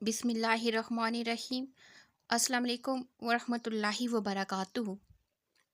बिस्मिल्लाहिर्रहमानिर्रहीम। अस्सलाम वालेकुम वरहमतुल्लाहि वबरकातुहू।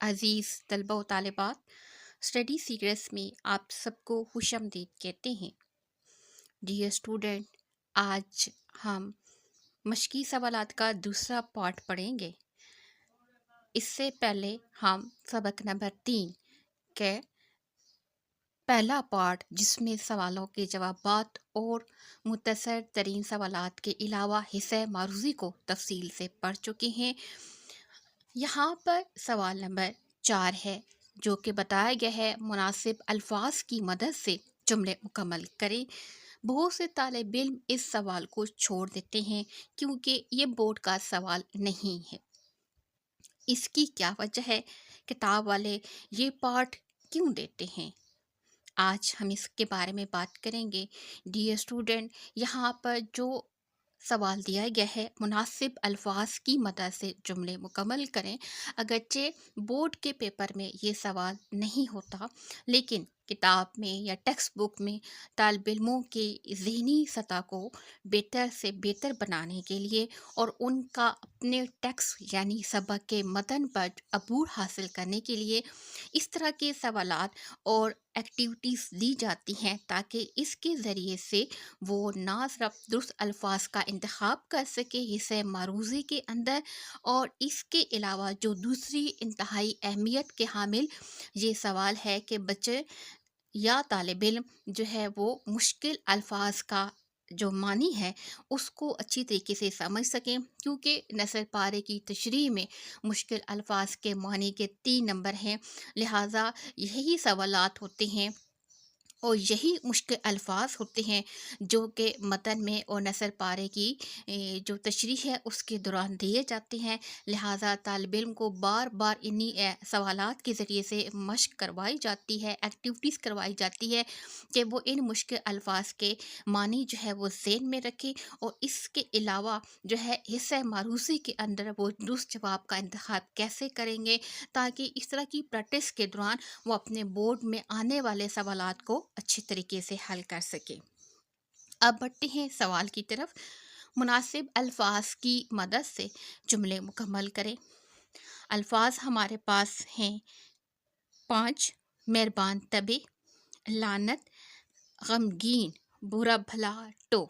अज़ीज़ तलबा व तालिबात, स्टडी सीक्रेट्स में आप सबको खुशामदीद कहते हैं। डियर स्टूडेंट, आज हम मशकी सवालात का दूसरा पार्ट पढ़ेंगे। इससे पहले हम सबक नंबर 3 के पहला पार्ट, जिसमें सवालों के जवाबात और मुख्तसर तरीन सवालात के अलावा हिस्से मारूज़ी को तफसील से पढ़ चुके हैं। यहाँ पर सवाल नंबर 4 है, जो कि बताया गया है मुनासिब अल्फाज की मदद से जुमले मुकम्मल करें। बहुत से तालिब इल्म इस सवाल को छोड़ देते हैं क्योंकि ये बोर्ड का सवाल नहीं है। इसकी क्या वजह है? किताब वाले ये पार्ट क्यों देते हैं? आज हम इसके बारे में बात करेंगे। डियर स्टूडेंट, यहाँ पर जो सवाल दिया गया है, मुनासिब अल्फाज की मदद से जुमले मुकम्मल करें। अगरचे बोर्ड के पेपर में ये सवाल नहीं होता, लेकिन किताब में या टेक्स्ट बुक में तालिब इल्मों की ज़हनी सतह को बेहतर से बेहतर बनाने के लिए और उनका अपने टेक्स्ट यानी सबक के मतन पर अबूर हासिल करने के लिए इस तरह के सवालात और एक्टिविटीज़ दी जाती हैं, ताकि इसके ज़रिए से वो ना सिर्फ दुरुस्त अल्फाज का इंतखाब कर सके हिस्से मारूज़े के अंदर, और इसके अलावा जो दूसरी इंतहाई अहमियत के हामिल ये सवाल है कि बच्चे या तालिब इल्म जो है वो मुश्किल अल्फाज का जो मानी है उसको अच्छी तरीके से समझ सकें, क्योंकि नसर पारे की तशरीह में मुश्किल अल्फाज के मानी के 3 नंबर हैं। लिहाजा यही सवालात होते हैं और यही मुश्किल अल्फाज होते हैं जो कि मतन में और नसर पारे की जो तशरीह है उसके दौरान दिए जाते हैं। लिहाजा तालिब इल्म को बार बार इन्हीं सवालात के ज़रिए से मशक करवाई जाती है, एक्टिविटीज़ करवाई जाती है कि वो इन मुश्किल अल्फाज के मानी जो है वो ज़हन में रखें, और इसके अलावा जो है हिस्सा मारूसी के अंदर वो दुरुस्त जवाब का इंतखाब कैसे करेंगे, ताकि इस तरह की प्रैक्टिस के दौरान वो अपने बोर्ड में आने वाले सवालात को अच्छी तरीके से हल कर सके। अब बढ़ते हैं सवाल की तरफ। मुनासिब अल्फाज की मदद से जुमले मुकम्मल करें। अल्फाज हमारे पास हैं 5: मेहरबान तबे, लानत, गमगीन, बुरा भला, टो।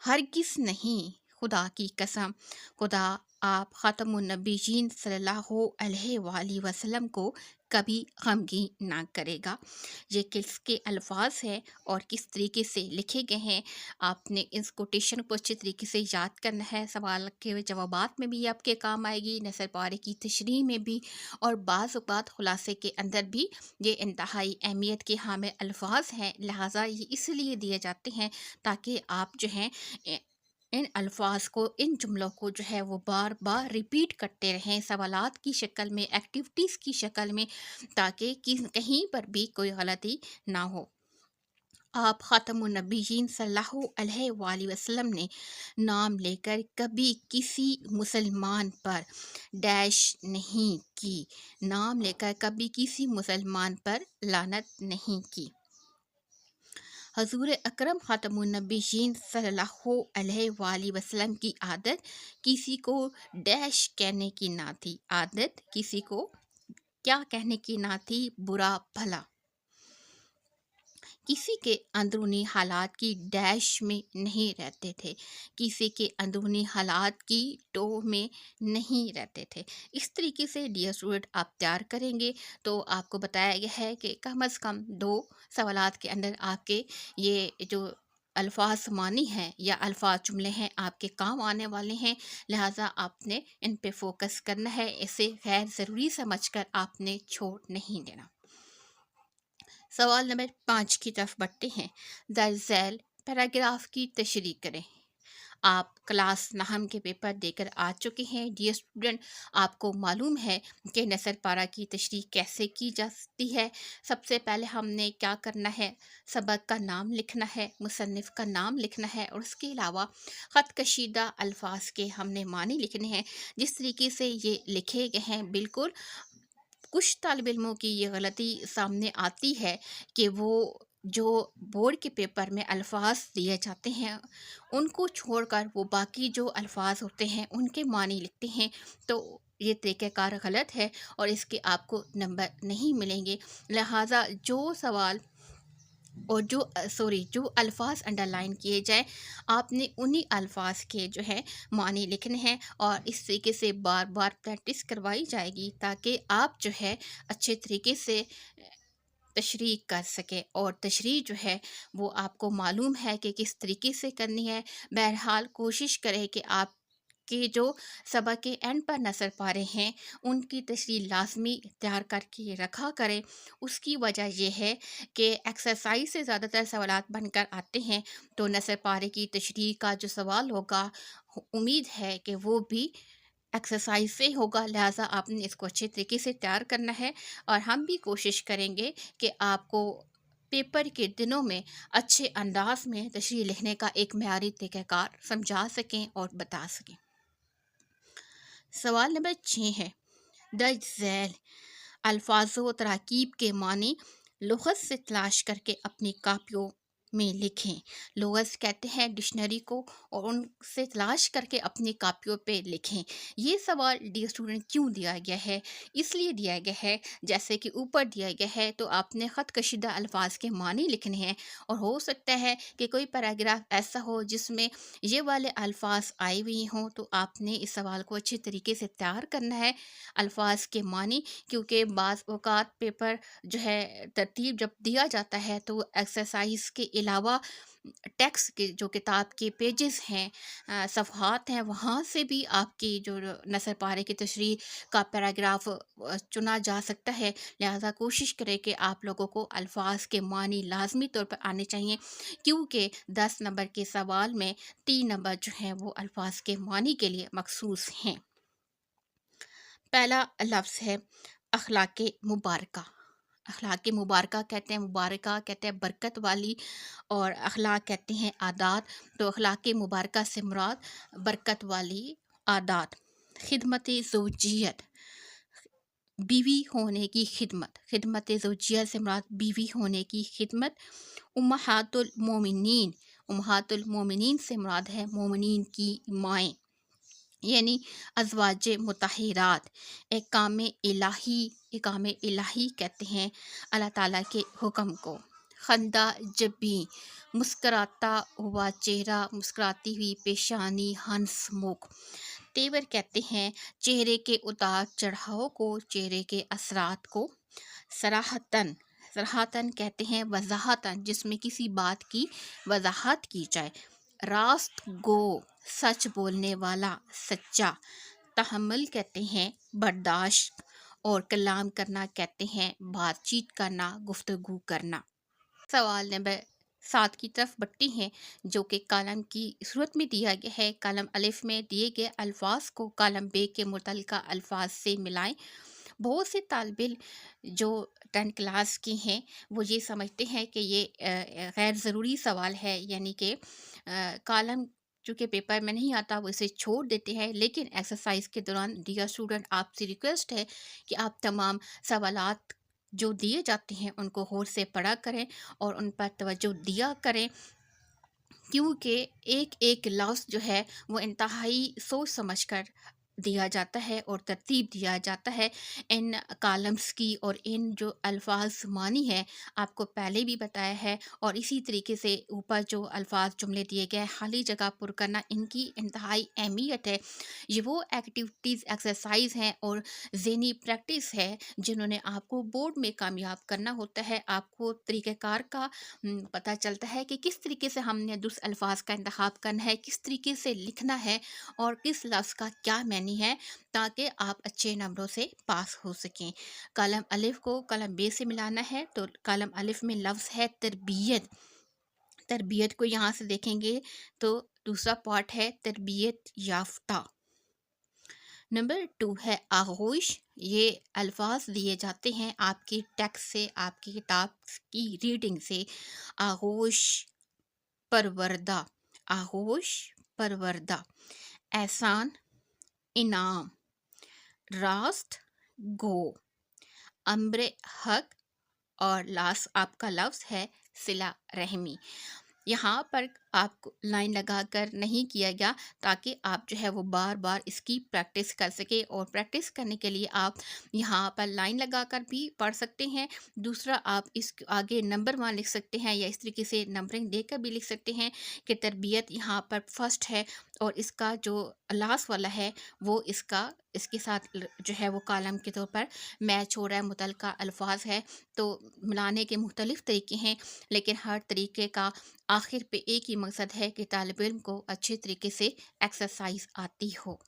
हरगिज़ नहीं, खुदा की कसम, खुदा आप ख़ातमुन नबीयीन सल्लल्लाहु अलैहि वसल्लम को कभी गमगीन ना करेगा। ये किसके अल्फाज हैं और किस तरीके से लिखे गए हैं, आपने इस कोटेशन को अच्छी तरीके से याद करना है। सवाल के जवाबात में भी आपके काम आएगी, नसर पारे की तशरीह में भी, और बाज़ औक़ात खुलासे के अंदर भी। ये इंतहाई अहमियत के हामिल अल्फाज हैं, लिहाजा ये इसलिए दिए जाते हैं ताकि आप जो हैं इन अल्फाज को, इन जुमलों को जो है वो बार बार रिपीट करते रहें सवालात की शक्ल में, एक्टिविटीज़ की शक्ल में, ताकि कहीं पर भी कोई गलती ना हो। आप ख़ातमुन नबीयीन सल्लल्लाहु अलैहि वसल्लम ने नाम लेकर कभी किसी मुसलमान पर डैश नहीं की, नाम लेकर कभी किसी मुसलमान पर लानत नहीं की। हजूर अकरम ख़ातमुन नबीयीन सल्लल्लाहु अलैहि वसल्लम की आदत किसी को डैश कहने की ना थी, आदत किसी को क्या कहने की ना थी, बुरा भला। किसी के अंदरूनी हालात की डैश में नहीं रहते थे, किसी के अंदरूनी हालात की टो में नहीं रहते थे। इस तरीके से डियर स्टूडेंट आप तैयार करेंगे तो आपको बताया गया है कि कम अज़ कम 2 सवालात के अंदर आपके ये जो अल्फाज मानी हैं या अल्फाज जुमले हैं आपके काम आने वाले हैं। लिहाजा आपने इन पे फोकस करना है, इसे गैर ज़रूरी समझकर आपने छोड़ नहीं देना। सवाल नंबर 5 की तरफ बढ़ते हैं। दरअसल पैराग्राफ की तशरीह करें। आप क्लास नाहम के पेपर देकर आ चुके हैं डियर स्टूडेंट। आपको मालूम है कि नसर पारा की तशरीह कैसे की जाती है। सबसे पहले हमने क्या करना है, सबक का नाम लिखना है, मुसन्निफ़ का नाम लिखना है, और उसके अलावा ख़त कशीदा अल्फाज के हमने मानी लिखने हैं। जिस तरीके से ये लिखे गए हैं, बिल्कुल कुछ तालिब इल्मों की ये गलती सामने आती है कि वो جو بورڈ کے پیپر میں الفاظ دیے جاتے ہیں ان کو چھوڑ کر وہ باقی جو الفاظ ہوتے ہیں ان کے معنی لکھتے ہیں، تو یہ طریقہ کار غلط ہے اور اس کے آپ کو نمبر نہیں ملیں گے۔ لہٰذا جو سوال اور جو الفاظ انڈر لائن کیے جائیں، آپ نے انہی الفاظ کے جو ہے معنی لکھنے ہیں، اور اس طریقے سے بار بار پریکٹس کروائی جائے گی تاکہ آپ جو ہے اچھے طریقے سے تشریح کر سکے، اور تشریح جو ہے وہ آپ کو معلوم ہے کہ کس طریقے سے کرنی ہے۔ بہرحال کوشش کریں کہ آپ کے جو سبق کے اینڈ پر نظر پا رہے ہیں ان کی تشریح لازمی تیار کر کے رکھا کریں۔ اس کی وجہ یہ ہے کہ ایکسرسائز سے زیادہ تر سوالات بن کر آتے ہیں، تو نظر پارے کی تشریح کا جو سوال ہوگا امید ہے کہ وہ بھی ایکسرسائز سے ہوگا، لہٰذا آپ نے اس کو اچھے طریقے سے تیار کرنا ہے، اور ہم بھی کوشش کریں گے کہ آپ کو پیپر کے دنوں میں اچھے انداز میں تشریح لکھنے کا ایک معیاری طریقہ کار سمجھا سکیں اور بتا سکیں۔ سوال نمبر 6 ہے، درج ذیل الفاظ و تراکیب کے معنی لغت سے تلاش کر کے اپنی کاپیوں میں لکھیں۔ لغت کہتے ہیں ڈکشنری کو، اور ان سے تلاش کر کے اپنی کاپیوں پہ لکھیں۔ یہ سوال ڈیئر اسٹوڈنٹ کیوں دیا گیا ہے؟ اس لیے دیا گیا ہے جیسے کہ اوپر دیا گیا ہے، تو آپ نے خط کشیدہ الفاظ کے معنی لکھنے ہیں، اور ہو سکتا ہے کہ کوئی پیراگراف ایسا ہو جس میں یہ والے الفاظ آئے ہوئے ہوں، تو آپ نے اس سوال کو اچھے طریقے سے تیار کرنا ہے الفاظ کے معنی، کیونکہ بعض اوقات پیپر جو ہے ترتیب جب دیا جاتا ہے تو ایکسرسائز کے علاوہ ٹیکسٹ کے جو کتاب کے پیجز ہیں، صفحات ہیں، وہاں سے بھی آپ کی جو نثر پارے کی تشریح کا پیراگراف چنا جا سکتا ہے، لہذا کوشش کریں کہ آپ لوگوں کو الفاظ کے معنی لازمی طور پر آنے چاہیے، کیونکہ 10 نمبر کے سوال میں 3 نمبر جو ہیں وہ الفاظ کے معنی کے لیے مخصوص ہیں۔ پہلا لفظ ہے اخلاق مبارکہ۔ اخلاق مبارکہ کہتے ہیں، مبارکہ کہتے ہیں برکت والی، اور اخلاق کہتے ہیں عادات، تو اخلاق مبارکہ سے مراد برکت والی عادات۔ خدمت زوجیت، بیوی ہونے کی خدمت، خدمت زوجیت سے مراد بیوی ہونے کی خدمت۔ امہات المومنین، امہات المومنین سے مراد ہے مومنین کی مائیں، یعنی ازواج مطہرات۔ احکام الہی، احکام الہی کہتے ہیں اللہ تعالیٰ کے حکم کو۔ خندہ جبیں، مسکراتا ہوا چہرہ، مسکراتی ہوئی پیشانی، ہنس مکھ۔ تیور کہتے ہیں چہرے کے اتار چڑھاؤ کو، چہرے کے اثرات کو۔ صراحتاً، صراحتاً کہتے ہیں وضاحتاً، جس میں کسی بات کی وضاحت کی جائے۔ راست گو، سچ بولنے والا، سچا۔ تحمل کہتے ہیں برداشت، اور کلام کرنا کہتے ہیں بات چیت کرنا، گفتگو کرنا۔ سوال نمبر 7 کی طرف بڑھتی ہیں، جو کہ کالم کی صورت میں دیا گیا ہے۔ کالم الف میں دیے گئے الفاظ کو کالم ب کے متعلقہ الفاظ سے ملائیں۔ بہت سے طالب علم جو 10 کلاس کے ہیں وہ یہ سمجھتے ہیں کہ یہ غیر ضروری سوال ہے، یعنی کہ کالم چونکہ پیپر میں نہیں آتا وہ اسے چھوڑ دیتے ہیں، لیکن ایکسرسائز کے دوران ڈیئر اسٹوڈنٹ آپ سے ریکویسٹ ہے کہ آپ تمام سوالات جو دیے جاتے ہیں ان کو غور سے پڑھا کریں اور ان پر توجہ دیا کریں، کیونکہ ایک ایک لفظ جو ہے وہ انتہائی سوچ سمجھ کر دیا جاتا ہے اور ترتیب دیا جاتا ہے۔ ان کالمز کی اور ان جو الفاظ معنی ہے آپ کو پہلے بھی بتایا ہے، اور اسی طریقے سے اوپر جو الفاظ جملے دیے گئے خالی جگہ پر کرنا ان کی انتہائی اہمیت ہے۔ یہ وہ ایکٹیویٹیز، ایکسرسائز ہیں اور ذہنی پریکٹس ہے جنہوں نے آپ کو بورڈ میں کامیاب کرنا ہوتا ہے۔ آپ کو طریقہ کار کا پتہ چلتا ہے کہ کس طریقے سے ہم نے درست الفاظ کا انتخاب کرنا ہے، کس طریقے سے لکھنا ہے، اور کس لفظ کا کیا معنی ہے، تاکہ آپ اچھے نمبروں سے پاس ہو سکیں۔ کالم الف کو کالم ب سے ملانا ہے، تو کالم الف میں لفظ ہے تربیت۔ تربیت کو یہاں سے دیکھیں گے تو دوسرا پارٹ ہے تربیت یافتہ۔ نمبر 2 ہے آغوش۔ یہ الفاظ دیے جاتے ہیں آپ کی ٹیکسٹ سے، آپ کی کتاب کی ریڈنگ سے۔ آغوش پروردہ، آغوش پروردہ۔ احسان، انعام۔ راست گو، امر حق، اور لاسٹ آپ کا لفظ ہے सिला रहमी। यहाँ पर आपको लाइन लगा कर नहीं किया गया, ताकि आप जो है वो बार बार इसकी प्रैक्टिस कर सके, और प्रैक्टिस करने के लिए आप यहाँ पर लाइन लगा कर भी पढ़ सकते हैं। दूसरा, आप इस आगे नंबर 1 लिख सकते हैं, या इस तरीके से नंबरिंग देकर भी लिख सकते हैं कि तरबियत यहाँ पर फर्स्ट है, और इसका जो लास्ट वाला है वो इसके साथ जो है वो कालम के तौर पर मैच हो रहा है, मुतलका अल्फाज है। तो मिलाने के मुख्तलिफ तरीके हैं, लेकिन हर तरीके का आखिर पे एक ही मकसद है कि तालिब इल्म को अच्छे तरीके से एक्सरसाइज आती हो।